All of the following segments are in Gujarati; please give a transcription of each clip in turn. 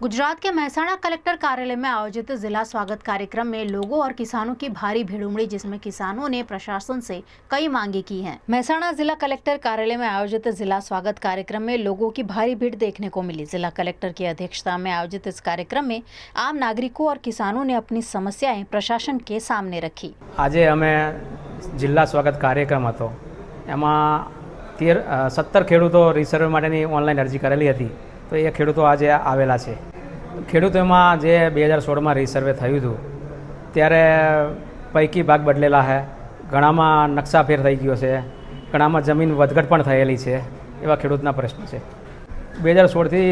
गुजरात के मेहसाणा कलेक्टर कार्यालय में आयोजित जिला स्वागत कार्यक्रम में लोगों और किसानों की भारी भीड़ उमड़ी, जिसमें किसानों ने प्रशासन से कई मांगे की हैं। मेहसाणा जिला कलेक्टर कार्यालय में आयोजित जिला स्वागत कार्यक्रम में लोगों की भारी भीड़ देखने को मिली। जिला कलेक्टर की अध्यक्षता में आयोजित इस कार्यक्रम में आम नागरिकों और किसानों ने अपनी समस्याएं प्रशासन के सामने रखी। आज अमे जिला स्वागत कार्यक्रम हतो, एमां 17 खेडूतो रिसर्वे माटेनी ऑनलाइन अरजी करेली हती, तो ए खेडूतो आज आवेला छे। खेडूतोमां जे 2016 में रिसर्वे थयुं हतुं त्यारे पैकी भाग बदलेला है, घणामां नक्शाफेर थई गयो छे, घणामां जमीन વધઘટ पण थयेली छे, एवा खेडूतना प्रश्न छे। 2016 थी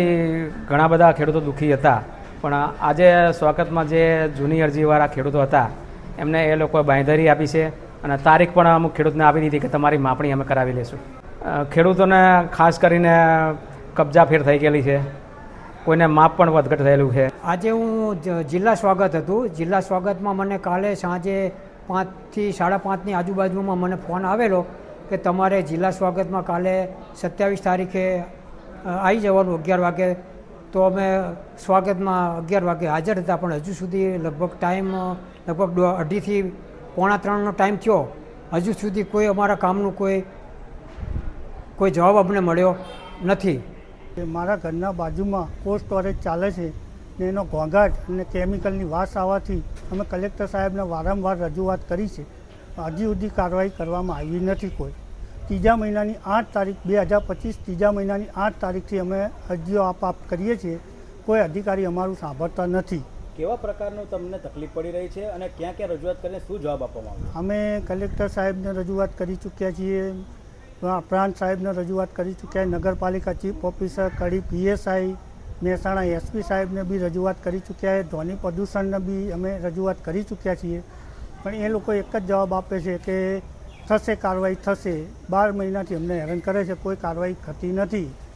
घणा बधा खेडूतो दुखी हता, पण आजे स्वागतमां जे जूनी अरजीवाळा खेडूतो हता एमने ए लोकोए बांयधरी आपी छे અને તારીખ પણ અમુક ખેડૂતને આપી દીધી કે તમારી માપણી અમે કરાવી લઈશું। ખેડૂતોને ખાસ કરીને કબજા ફેર થઈ ગયેલી છે, કોઈને માપ પણ વધઘટ થયેલું છે। આજે હું જિલ્લા સ્વાગત હતું, જિલ્લા સ્વાગતમાં મને કાલે સાંજે 5 થી 5:30ની આજુબાજુમાં મને ફોન આવેલો કે તમારે જિલ્લા સ્વાગતમાં કાલે 27 તારીખે આવી જવાનું 11 વાગે। તો અમે સ્વાગતમાં 11 વાગે હાજર હતા, પણ હજુ સુધી લગભગ ટાઈમ 2:30 થી 2:45નો ટાઈમ થયો, હજુ સુધી કોઈ અમારા કામનું કોઈ જવાબ અમને મળ્યો નથી। મારા ઘરના બાજુમાં કોલ્ડ સ્ટોરેજ ચાલે છે ને એનો ઘોંઘાટ અને કેમિકલની વાસ આવવાથી અમે કલેક્ટર સાહેબને વારંવાર રજૂઆત કરી છે, હજી સુધી કાર્યવાહી કરવામાં આવી નથી। કોઈ ત્રીજા મહિનાની 8 તારીખ 2025 ત્રીજા મહિનાની 8 તારીખથી અમે અરજીઓ આપ કરીએ છીએ, કોઈ અધિકારી અમારું સાંભળતા નથી। કેવા પ્રકારનું તમને તકલીફ પડી રહી છે અને ક્યાં ક્યાં રજૂઆત કરીને શું જવાબ આપવામાં આવ્યો? અમે કલેક્ટર સાહેબને રજૂઆત કરી ચૂક્યા છીએ, પ્રાંત સાહેબને રજૂઆત કરી ચૂક્યા, નગરપાલિકા ચીફ ઓફિસર કડી PSI મહેસાણા SP સાહેબને બી રજૂઆત કરી ચૂક્યા, ધ્વનિ પ્રદૂષણને બી અમે રજૂઆત કરી ચૂક્યા છીએ, પણ એ લોકો એક જ જવાબ આપે છે કે થશે કાર્યવાહી થશે। 12 મહિનાથી અમને હેરાન કરે છે, કોઈ કાર્યવાહી થતી નથી।